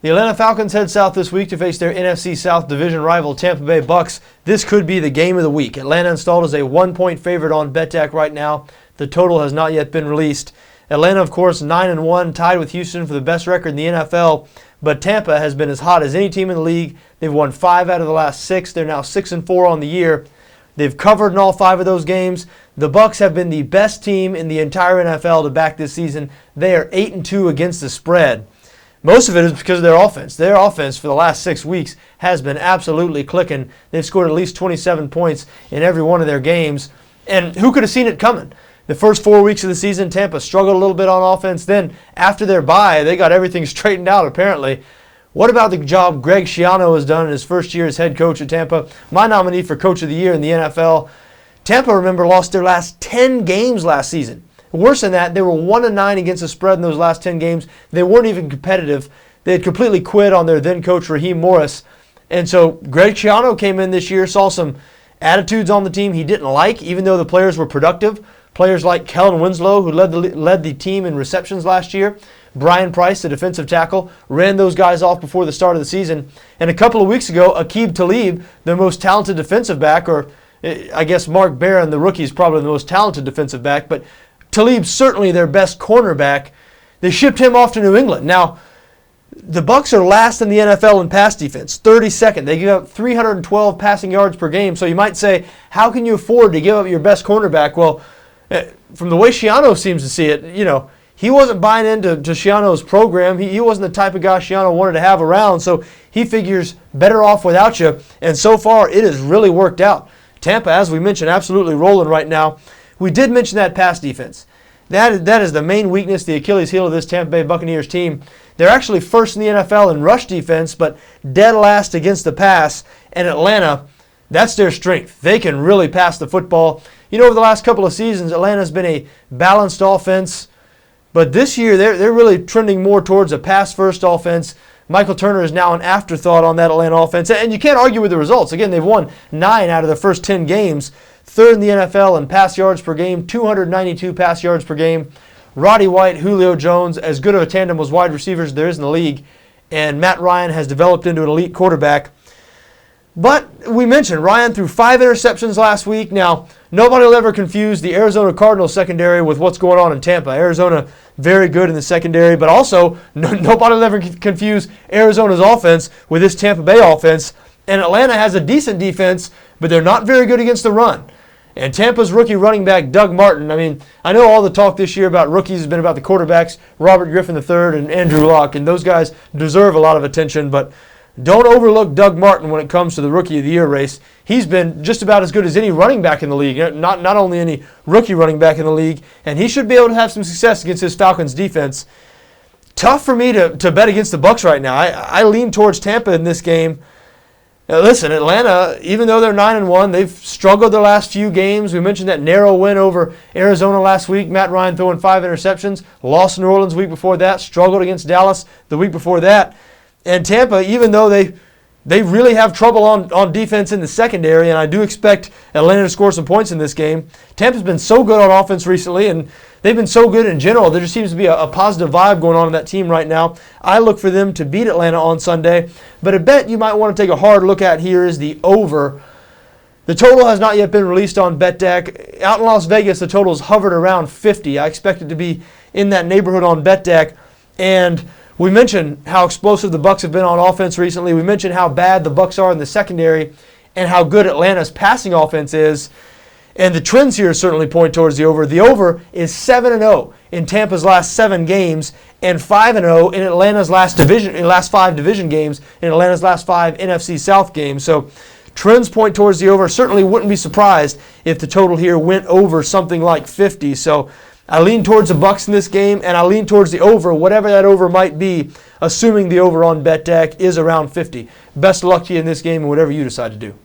The Atlanta Falcons head south this week to face their NFC South division rival Tampa Bay Bucks. This could be the game of the week. Atlanta installed as a 1-point favorite on BETDAQ right now. The total has not yet been released. Atlanta, of course, 9-1, tied with Houston for the best record in the NFL. But Tampa has been as hot as any team in the league. They've won 5 out of the last 6. They're now 6-4 on the year. They've covered in all 5 of those games. The Bucks have been the best team in the entire NFL to back this season. They are 8-2 against the spread. Most of it is because of their offense. Their offense for the last 6 weeks has been absolutely clicking. They've scored at least 27 points in every one of their games. And who could have seen it coming? The first 4 weeks of the season, Tampa struggled a little bit on offense. Then, after their bye, they got everything straightened out, apparently. What about the job Greg Schiano has done in his first year as head coach at Tampa? My nominee for Coach of the Year in the NFL. Tampa, remember, lost their last 10 games last season. Worse than that, they were 1-9 against the spread in those last 10 games. They weren't even competitive. They had completely quit on their then coach, Raheem Morris. And so Greg Schiano came in this year, saw some attitudes on the team he didn't like, even though the players were productive. Players like Kellen Winslow, who led the team in receptions last year. Brian Price, the defensive tackle, ran those guys off before the start of the season. And a couple of weeks ago, Aqib Talib, their most talented defensive back, or I guess Mark Barron, the rookie, is probably the most talented defensive back, but Talib's certainly their best cornerback. They shipped him off to New England. Now, the Bucs are last in the NFL in pass defense, 32nd. They give up 312 passing yards per game. So you might say, how can you afford to give up your best cornerback? Well, from the way Schiano seems to see it, he wasn't buying into Schiano's program. He wasn't the type of guy Schiano wanted to have around. So he figures better off without you. And so far, it has really worked out. Tampa, as we mentioned, absolutely rolling right now. We did mention that pass defense. That is the main weakness, the Achilles heel of this Tampa Bay Buccaneers team. They're actually first in the NFL in rush defense, but dead last against the pass. And Atlanta, that's their strength. They can really pass the football. Over the last couple of seasons, Atlanta's been a balanced offense. But this year, they're really trending more towards a pass-first offense. Michael Turner is now an afterthought on that Atlanta offense. And you can't argue with the results. Again, they've won 9 out of the first 10 games. Third in the NFL in pass yards per game, 292 pass yards per game. Roddy White, Julio Jones, as good of a tandem as wide receivers as there is in the league. And Matt Ryan has developed into an elite quarterback. But we mentioned Ryan threw 5 interceptions last week. Now, nobody will ever confuse the Arizona Cardinals secondary with what's going on in Tampa. Arizona, very good in the secondary, but also nobody will ever confuse Arizona's offense with this Tampa Bay offense. And Atlanta has a decent defense, but they're not very good against the run. And Tampa's rookie running back, Doug Martin, I know all the talk this year about rookies has been about the quarterbacks, Robert Griffin III and Andrew Luck, and those guys deserve a lot of attention, but don't overlook Doug Martin when it comes to the Rookie of the Year race. He's been just about as good as any running back in the league, not only any rookie running back in the league, and he should be able to have some success against his Falcons defense. Tough for me to bet against the Bucs right now. I lean towards Tampa in this game. Listen, Atlanta, even though they're 9-1, they've struggled their last few games. We mentioned that narrow win over Arizona last week. Matt Ryan throwing 5 interceptions. Lost in New Orleans the week before that. Struggled against Dallas the week before that. And Tampa, even though they really have trouble on defense in the secondary, and I do expect Atlanta to score some points in this game, Tampa's been so good on offense recently, and they've been so good in general. There just seems to be a positive vibe going on in that team right now. I look for them to beat Atlanta on Sunday. But a bet you might want to take a hard look at here is the over. The total has not yet been released on BETDAQ. Out in Las Vegas, the total's hovered around 50. I expect it to be in that neighborhood on BETDAQ. And we mentioned how explosive the Bucs have been on offense recently. We mentioned how bad the Bucs are in the secondary and how good Atlanta's passing offense is. And the trends here certainly point towards the over. The over is 7-0 in Tampa's last 7 games and 5-0 in Atlanta's last 5 division games, in Atlanta's last 5 NFC South games. So trends point towards the over. Certainly wouldn't be surprised if the total here went over something like 50. So I lean towards the Bucs in this game, and I lean towards the over, whatever that over might be, assuming the over on BETDAQ is around 50. Best of luck to you in this game and whatever you decide to do.